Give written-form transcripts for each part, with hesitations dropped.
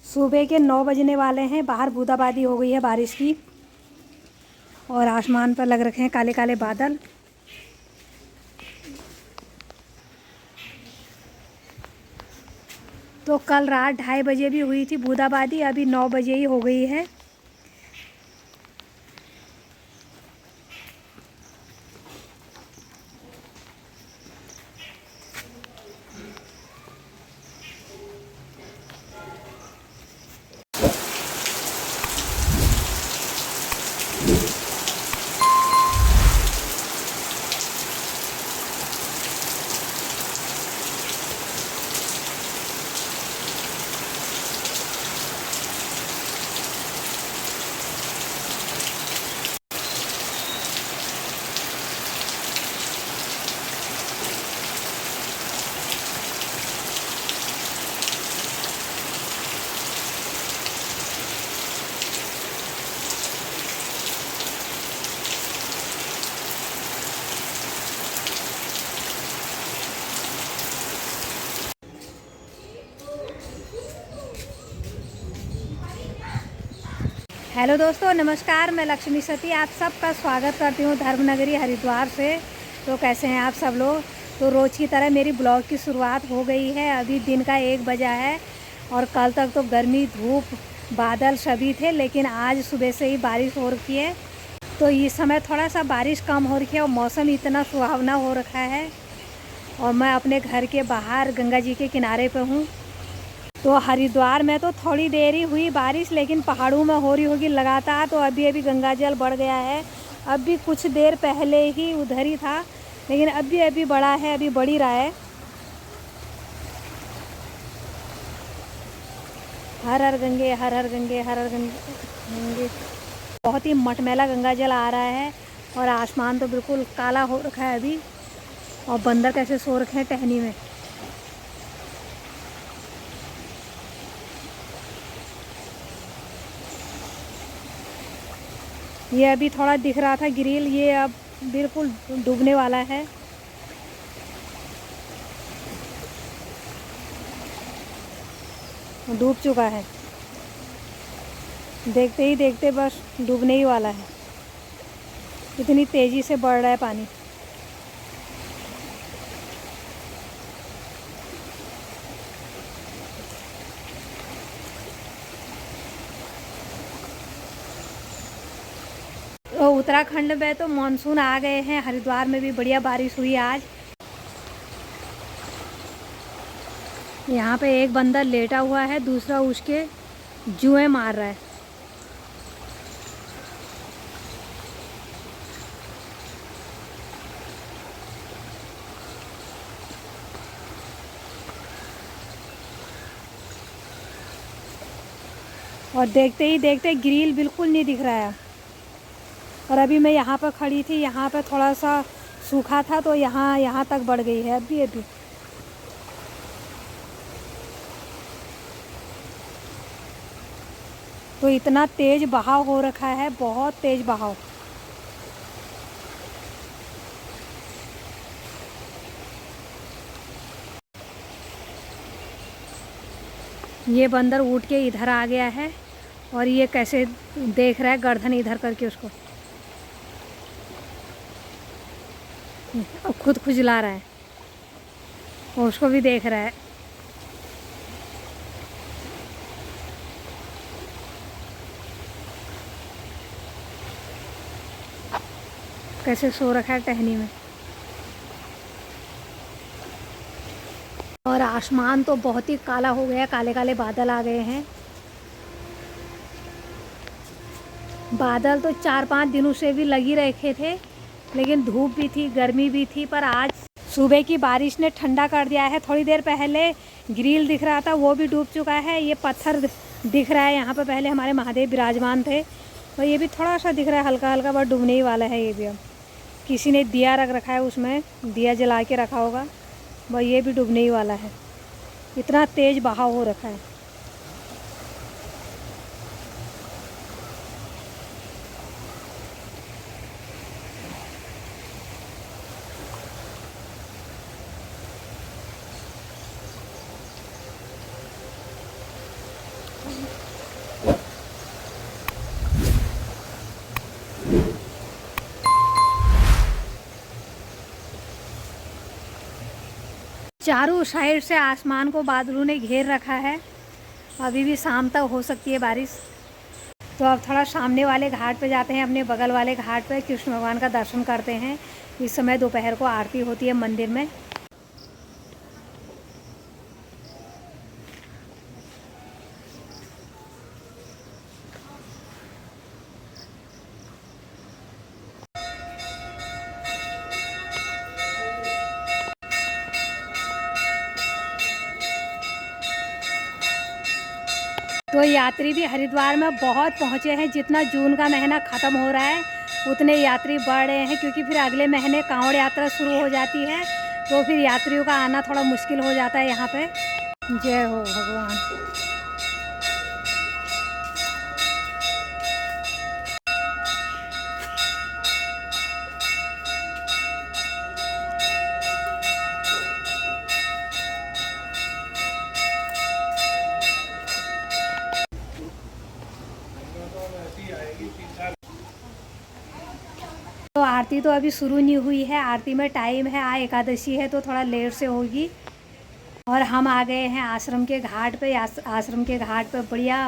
सुबह के 9 बजने वाले हैं। बाहर बूंदाबांदी हो गई है बारिश की और आसमान पर लग रखे हैं काले काले बादल। तो कल रात 2:30 बजे भी हुई थी बूंदाबांदी, अभी 9 बजे ही हो गई है। हेलो दोस्तों, नमस्कार। मैं लक्ष्मी सती आप सबका स्वागत करती हूँ धर्मनगरी हरिद्वार से। तो कैसे हैं आप सब लोग? तो रोज़ की तरह मेरी ब्लॉग की शुरुआत हो गई है। अभी दिन का 1 बजा है और कल तक तो गर्मी, धूप, बादल सभी थे, लेकिन आज सुबह से ही बारिश हो रखी है। तो इस समय थोड़ा सा बारिश कम हो रखी है और मौसम इतना सुहावना हो रखा है। और मैं अपने घर के बाहर गंगा जी के किनारे पर हूँ। तो हरिद्वार में तो थोड़ी देर ही हुई बारिश, लेकिन पहाड़ों में हो रही होगी लगातार। तो अभी अभी गंगा जल बढ़ गया है। अभी कुछ देर पहले ही उधर ही था, लेकिन अभी अभी बढ़ा है, अभी बढ़ ही रहा है। हर हर गंगे, हर हर गंगे, हर हर गंगे। बहुत ही मटमैला गंगा जल आ रहा है और आसमान तो बिल्कुल काला हो रखा है अभी। और बंदर कैसे सो रखे हैं टहनी में। ये अभी थोड़ा दिख रहा था ग्रिल, ये अब बिल्कुल डूबने वाला है। डूब चुका है, देखते ही देखते बस डूबने ही वाला है। इतनी तेज़ी से बढ़ रहा है पानी। तो उत्तराखंड में तो मानसून आ गए हैं। हरिद्वार में भी बढ़िया बारिश हुई आज। यहाँ पे एक बंदर लेटा हुआ है, दूसरा उसके जुएं मार रहा है। और देखते ही देखते ग्रिल बिल्कुल नहीं दिख रहा है। और अभी मैं यहाँ पर खड़ी थी, यहाँ पर थोड़ा सा सूखा था, तो यहाँ तक बढ़ गई है अभी अभी। तो इतना तेज़ बहाव हो रखा है, बहुत तेज़ बहाव। ये बंदर उठ के इधर आ गया है और ये कैसे देख रहा है, गर्दन इधर करके उसको। अब खुद खुजला रहा है और उसको भी देख रहा है। कैसे सो रखा है टहनी में। और आसमान तो बहुत ही काला हो गया, काले काले बादल आ गए हैं। बादल तो 4-5 दिनों से भी लगी रखे थे, लेकिन धूप भी थी, गर्मी भी थी। पर आज सुबह की बारिश ने ठंडा कर दिया है। थोड़ी देर पहले ग्रिल दिख रहा था, वो भी डूब चुका है। ये पत्थर दिख रहा है, यहाँ पर पहले हमारे महादेव विराजमान थे। तो ये भी थोड़ा सा दिख रहा है हल्का हल्का, बट डूबने ही वाला है ये भी। अब किसी ने दिया रख रखा है, उसमें दिया जला के रखा होगा, वह ये भी डूबने ही वाला है। इतना तेज़ बहाव हो रखा है। चारों साइड से आसमान को बादलों ने घेर रखा है। अभी भी शाम तक हो सकती है बारिश। तो अब थोड़ा सामने वाले घाट पे जाते हैं, अपने बगल वाले घाट पे कृष्ण भगवान का दर्शन करते हैं। इस समय दोपहर को आरती होती है मंदिर में। तो यात्री भी हरिद्वार में बहुत पहुँचे हैं। जितना जून का महीना ख़त्म हो रहा है उतने यात्री बढ़ रहे हैं, क्योंकि फिर अगले महीने कांवड़ यात्रा शुरू हो जाती है। तो फिर यात्रियों का आना थोड़ा मुश्किल हो जाता है यहाँ पे। जय हो भगवान। तो आरती तो अभी शुरू नहीं हुई है। आरती में टाइम है, आज एकादशी है तो थोड़ा लेट से होगी। और हम आ गए हैं आश्रम के घाट पे। आश्रम के घाट पे बढ़िया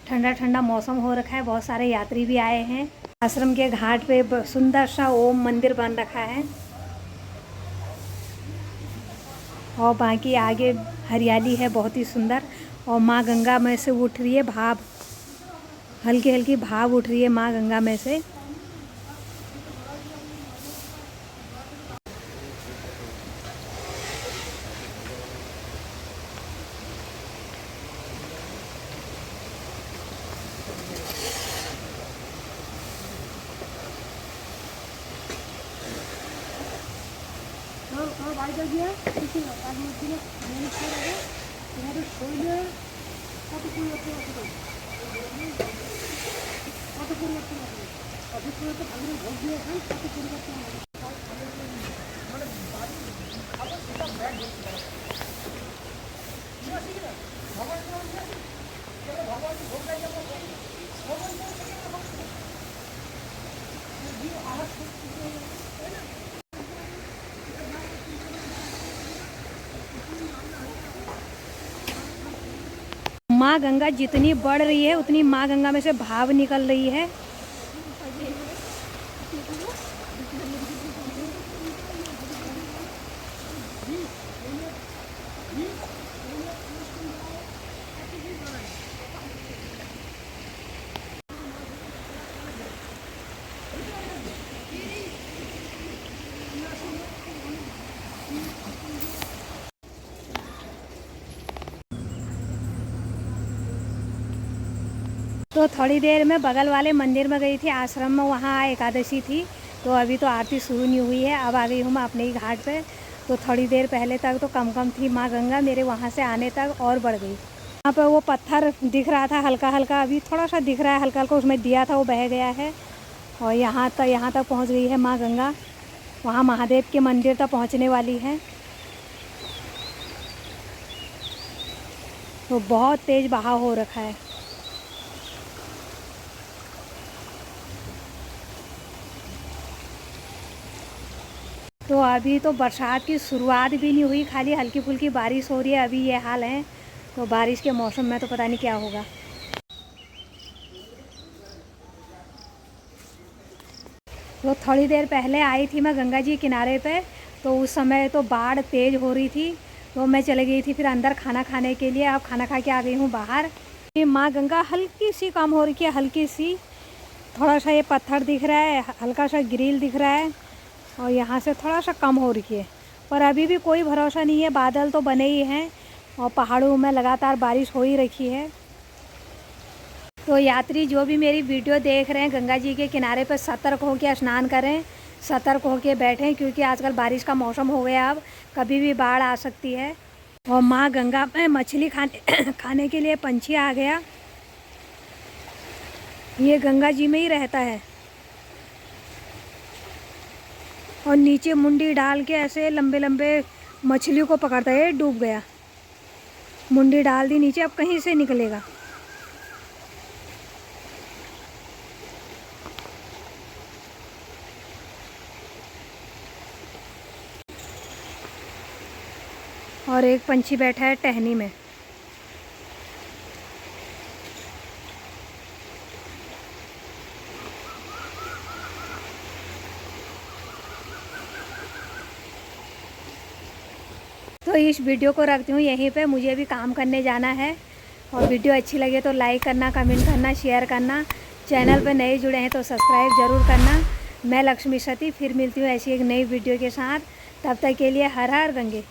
ठंडा ठंडा मौसम हो रखा है। बहुत सारे यात्री भी आए हैं। आश्रम के घाट पे सुंदर सा ओम मंदिर बन रखा है। और बाकी आगे हरियाली है बहुत ही सुंदर। और माँ गंगा में से उठ रही है भाप, हल्की हल्की भाप उठ रही है माँ गंगा में से। माँ गंगा जितनी बढ़ रही है उतनी माँ गंगा में से भाप निकल रही है। तो थोड़ी देर में बगल वाले मंदिर में गई थी आश्रम में, वहाँ एकादशी थी। तो अभी तो आरती शुरू नहीं हुई है। अब आ गई हूँ मैं अपने ही घाट पे। तो थोड़ी देर पहले तक तो कम कम थी माँ गंगा, मेरे वहाँ से आने तक और बढ़ गई। यहाँ पर वो पत्थर दिख रहा था हल्का हल्का, अभी थोड़ा सा दिख रहा है हल्का हल्का, उसमें दिया था वो बह गया है। और यहाँ तक पहुँच गई है माँ गंगा। वहाँ महादेव के मंदिर तक पहुँचने वाली है। तो बहुत तेज़ बहाव हो रखा है। तो अभी तो बरसात की शुरुआत भी नहीं हुई, खाली हल्की फुल्की बारिश हो रही है। अभी ये हाल है। तो बारिश के मौसम में तो पता नहीं क्या होगा। तो थोड़ी देर पहले आई थी मैं गंगा जी किनारे पे। तो उस समय तो बाढ़ तेज़ हो रही थी। तो मैं चली गई थी फिर अंदर खाना खाने के लिए। अब खाना खा के आ गई हूँ बाहर। ये माँ गंगा हल्की सी कम हो रही है, हल्की सी। थोड़ा सा ये पत्थर दिख रहा है, हल्का सा ग्रिल दिख रहा है। और यहाँ से थोड़ा सा कम हो रही है, पर अभी भी कोई भरोसा नहीं है। बादल तो बने ही हैं और पहाड़ों में लगातार बारिश हो ही रखी है। तो यात्री जो भी मेरी वीडियो देख रहे हैं गंगा जी के किनारे पर सतर्क होकर स्नान करें, सतर्क होकर बैठें, क्योंकि आजकल बारिश का मौसम हो गया। अब कभी भी बाढ़ आ सकती है। और माँ गंगा में मछली खाने के लिए पंछी आ गया। ये गंगा जी में ही रहता है। और नीचे मुंडी डाल के ऐसे लंबे लंबे मछलियों को पकड़ता है। डूब गया, मुंडी डाल दी नीचे, अब कहीं से निकलेगा। और एक पंछी बैठा है टहनी में। तो इस वीडियो को रखती हूँ यहीं पे, मुझे भी काम करने जाना है। और वीडियो अच्छी लगे तो लाइक करना, कमेंट करना, शेयर करना। चैनल पे नए जुड़े हैं तो सब्सक्राइब ज़रूर करना। मैं लक्ष्मी सती फिर मिलती हूँ ऐसी एक नई वीडियो के साथ। तब तक के लिए हर हर गंगे।